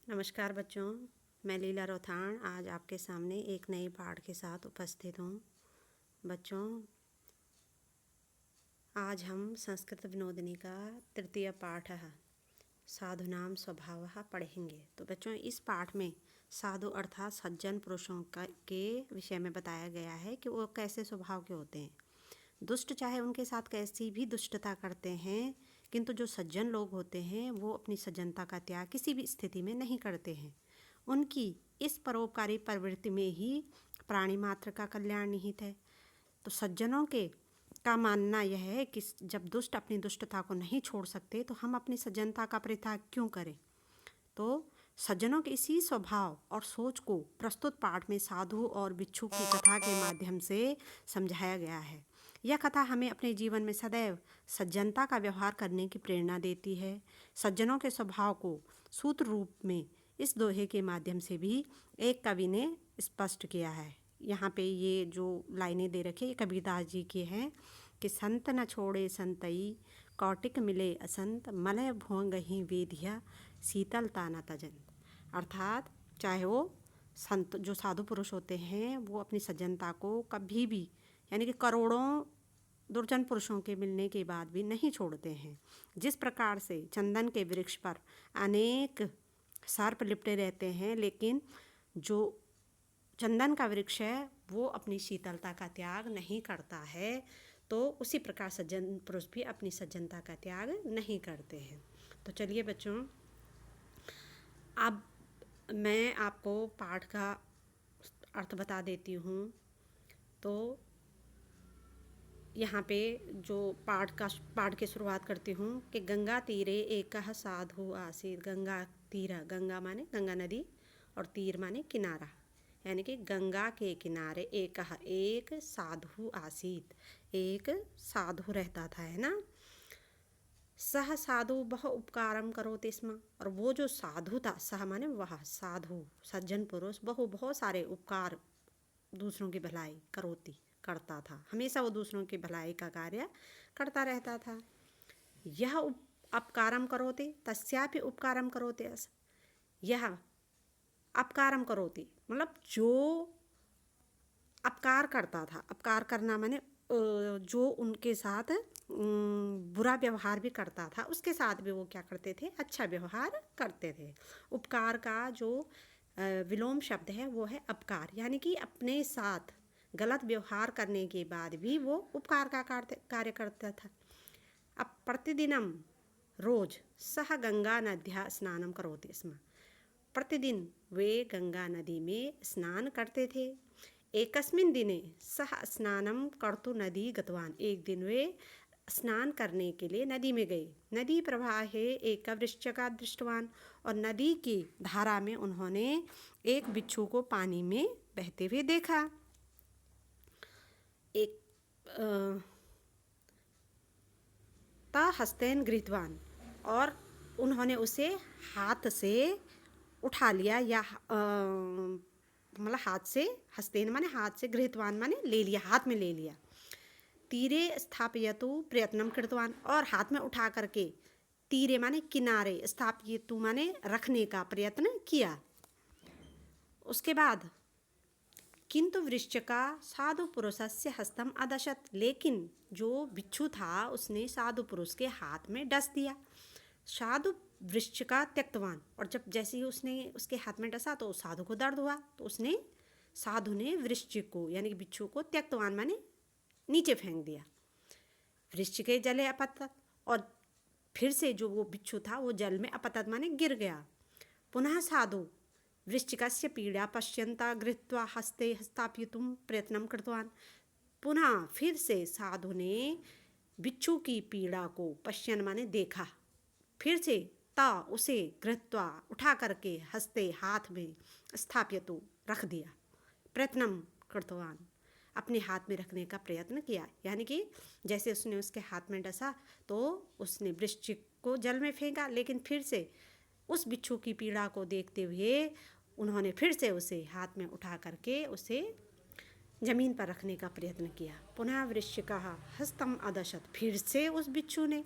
नमस्कार बच्चों, मैं लीला रोथाण आज आपके सामने एक नए पाठ के साथ उपस्थित हूँ। बच्चों, आज हम संस्कृत विनोदिनी का तृतीय पाठ है साधुनाम स्वभावः पढ़ेंगे। तो बच्चों, इस पाठ में साधु अर्थात सज्जन पुरुषों के विषय में बताया गया है कि वो कैसे स्वभाव के होते हैं। दुष्ट चाहे उनके साथ कैसी भी दुष्टता करते हैं, किंतु जो सज्जन लोग होते हैं वो अपनी सज्जनता का त्याग किसी भी स्थिति में नहीं करते हैं। उनकी इस परोपकारी प्रवृत्ति में ही प्राणी मात्र का कल्याण निहित है। तो सज्जनों के का मानना यह है कि जब दुष्ट अपनी दुष्टता को नहीं छोड़ सकते तो हम अपनी सज्जनता का परित्याग क्यों करें। तो सज्जनों के इसी स्वभाव और सोच को प्रस्तुत पाठ में साधु और बिच्छू की कथा के माध्यम से समझाया गया है। यह कथा हमें अपने जीवन में सदैव सज्जनता का व्यवहार करने की प्रेरणा देती है। सज्जनों के स्वभाव को सूत्र रूप में इस दोहे के माध्यम से भी एक कवि ने स्पष्ट किया है। यहाँ पे ये जो लाइनें दे रखी है ये कबीरदास जी की हैं कि संत न छोड़े संतई, कौटिक मिले असंत, मलय भुअंगहि वेधिया, शीतलता न तजंत। अर्थात चाहे वो संत जो साधु पुरुष होते हैं वो अपनी सज्जनता को कभी भी यानी कि करोड़ों दुर्जन पुरुषों के मिलने के बाद भी नहीं छोड़ते हैं। जिस प्रकार से चंदन के वृक्ष पर अनेक सर्प लिपटे रहते हैं, लेकिन जो चंदन का वृक्ष है वो अपनी शीतलता का त्याग नहीं करता है, तो उसी प्रकार सज्जन पुरुष भी अपनी सज्जनता का त्याग नहीं करते हैं। तो चलिए बच्चों, अब मैं आपको पाठ का अर्थ बता देती हूँ। तो यहाँ पे जो पाठ की शुरुआत करती हूँ कि गंगा तीरे एकः साधु आसीत्। गंगा तीर, गंगा माने गंगा नदी और तीर माने किनारा, यानी कि गंगा के किनारे एक साधु आसीत्, एक साधु रहता था, है ना। सह साधु बहु उपकारम करोति स्म। और वो जो साधु था, सह माने वह साधु सज्जन पुरुष, बहुत सारे उपकार दूसरों की भलाई करोति करता था। हमेशा वो दूसरों की भलाई का कार्य करता रहता था। यह अपकारम करोति तस्यापि उपकारम करोति। यह अपकारम करोति मतलब जो अपकार करता था, अपकार करना माने जो उनके साथ बुरा व्यवहार भी करता था उसके साथ भी वो क्या करते थे, अच्छा व्यवहार करते थे। उपकार का जो विलोम शब्द है वो है अपकार, यानी कि अपने साथ गलत व्यवहार करने के बाद भी वो उपकार का कार्य करता था। अब प्रतिदिनम रोज सह गंगा नद्या स्नानम करोति स्म। प्रतिदिन वे गंगा नदी में स्नान करते थे। एकस्मिन् दिने सह स्नानम कर्तु नदी गतवान। एक दिन वे स्नान करने के लिए नदी में गए। नदी प्रवाहे एक वृश्चिका दृष्टवान। और नदी की धारा में उन्होंने एक बिच्छू को पानी में बहते हुए देखा। एक ता हस्तेन गृहीतवान, और उन्होंने उसे हाथ से उठा लिया, या मतलब हाथ से, हस्तेन माने हाथ से, गृहीतवान माने ले लिया, हाथ में ले लिया। तीरे स्थापयतु प्रयत्नम कृतवान, और हाथ में उठा करके तीरे माने किनारे, स्थापयतु माने रखने का प्रयत्न किया। उसके बाद किंतु वृश्चिका साधु पुरुषस्य हस्तम अदशत। लेकिन जो बिच्छू था उसने साधु पुरुष के हाथ में डस दिया। साधु वृश्चिका त्यक्तवान, और जब जैसे ही उसने उसके हाथ में डसा तो साधु को दर्द हुआ, तो साधु ने वृश्चिक को यानी कि बिच्छू को त्यक्तवान माने नीचे फेंक दिया। वृश्चिके जले अपतत, और फिर से जो वो बिच्छू था वो जल में अपतत माने गिर गया। पुनः साधु वृश्चिकस्य पीड़ा पश्यन्ता गृहीत्वा हस्ते स्थापयितुं प्रयत्नं कृतवान। पुनः फिर से साधु ने बिच्छू की पीड़ा को पश्यन माने देखा, फिर से ता उसे गृहीत्वा उठा करके हस्ते हाथ में स्थापयतु रख दिया, प्रयत्नं कृतवान अपने हाथ में रखने का प्रयत्न किया। यानी कि जैसे उसने उसके हाथ में डसा तो उसने वृश्चिक को जल में फेंका, लेकिन फिर से उस बिच्छू की पीड़ा को देखते हुए उन्होंने फिर से उसे हाथ में उठा करके उसे जमीन पर रखने का प्रयत्न किया। पुनः वृश्चिकः हस्तम अदशत, फिर से उस बिच्छू ने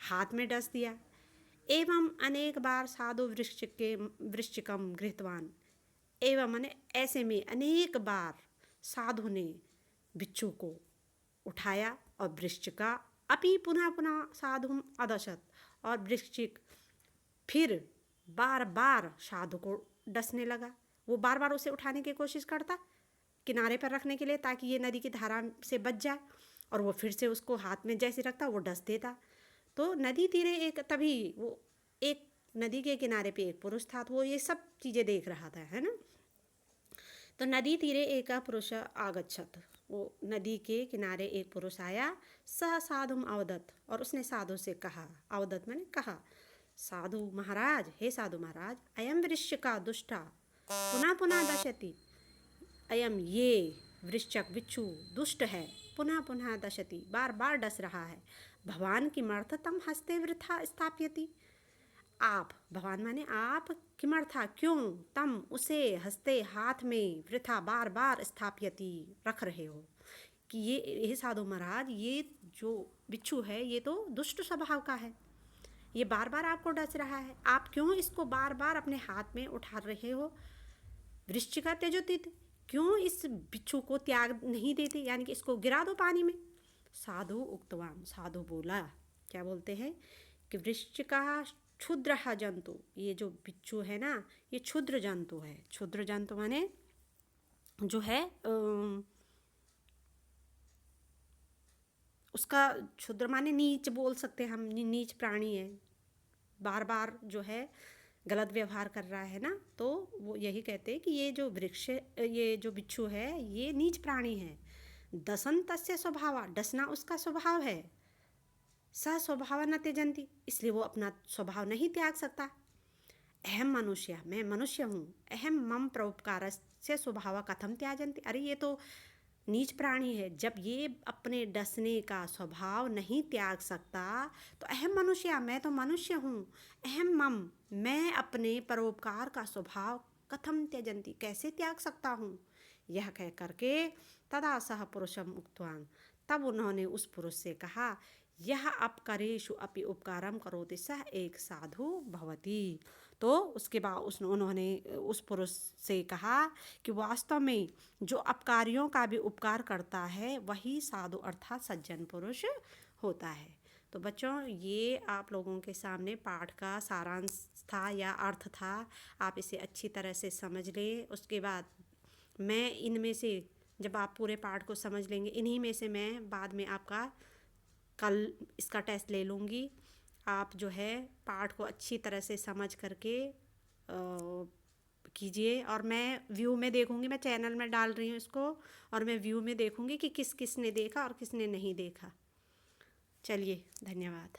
हाथ में डस दिया। एवं अनेक बार साधु वृश्चिकम गृहीतवान। एवं माने ऐसे में अनेक बार साधु ने बिच्छू को उठाया और वृश्चिका अपि पुनः पुनः साधु अदशत, और वृश्चिक फिर बार बार साधु को डसने लगा। वो बार बार उसे उठाने की कोशिश करता किनारे पर रखने के लिए, ताकि ये नदी की धारा से बच जाए, और वो फिर से उसको हाथ में जैसे रखता वो डस देता। तो नदी तीरे एक तभी वो एक नदी के किनारे पे एक पुरुष था, तो वो ये सब चीज़ें देख रहा था, है ना। तो नदी तीरे एक पुरुष आगच्छत, वो नदी के किनारे एक पुरुष आया। सह साधुम अवदत, और उसने साधु से कहा, अवदत मैंने कहा, साधु महाराज, हे साधु महाराज, अयम वृश्चिका दुष्टा पुनः पुनः दशति। अयम ये वृश्चक बिच्छू दुष्ट है, पुनः पुनः दशति, बार बार डस रहा है। भगवान किमर्थतम हस्ते वृथा स्थाप्यति। आप, भगवान माने आप, किमर्था क्यों, तम उसे, हस्ते हाथ में, वृथा बार बार, स्थाप्यति रख रहे हो। कि ये साधु महाराज, ये जो बिच्छू है ये तो दुष्ट स्वभाव का है, ये बार बार आपको डस रहा है, आप क्यों इसको बार बार अपने हाथ में उठा रहे हो। वृश्चिका त्यजोतित, क्यों इस बिच्छू को त्याग नहीं देते, यानी कि इसको गिरा दो पानी में। साधु उक्तवान, साधु बोला, क्या बोलते हैं कि वृश्चिका क्षुद्र जंतु, ये जो बिच्छू है ना ये क्षुद्र जंतु है। क्षुद्र जंतु माने जो है उसका क्षुद्र माने नीच बोल सकते हैं हम, नीच प्राणी है, बार बार जो है गलत व्यवहार कर रहा है ना। तो वो यही कहते हैं कि ये जो वृक्ष, ये जो बिच्छू है ये नीच प्राणी है। दसन तस्य स्वभाव, डसना उसका स्वभाव है। स स्वभाव न त्यजंती, इसलिए वो अपना स्वभाव नहीं त्याग सकता। अहम मनुष्य, मैं मनुष्य हूँ, अहम मम परोपकार से स्वभाव कथम त्याजंती। अरे ये तो नीच प्राणी है, जब ये अपने डसने का स्वभाव नहीं त्याग सकता तो अहम मनुष्य, मैं तो मनुष्य हूँ, अहम मम, मैं अपने परोपकार का स्वभाव कथम त्यजंती, कैसे त्याग सकता हूँ। यह कह करके तदा सह पुरुषम उक्तवान, तब उन्होंने उस पुरुष से कहा, यह अपकरेषु अपि उपकारम करोति सह एक साधु भवति। तो उसके बाद उन्होंने उस पुरुष से कहा कि वास्तव में जो अपकारियों का भी उपकार करता है वही साधु अर्थात सज्जन पुरुष होता है। तो बच्चों, ये आप लोगों के सामने पाठ का सारांश था या अर्थ था, आप इसे अच्छी तरह से समझ लें। उसके बाद मैं इनमें से, जब आप पूरे पाठ को समझ लेंगे, इन्हीं में से मैं बाद में आपका कल इसका टेस्ट ले लूँगी। आप जो है पाठ को अच्छी तरह से समझ करके कीजिए, और मैं व्यू में देखूँगी, मैं चैनल में डाल रही हूँ इसको, और मैं व्यू में देखूँगी कि किस किस ने देखा और किसने नहीं देखा। चलिए, धन्यवाद।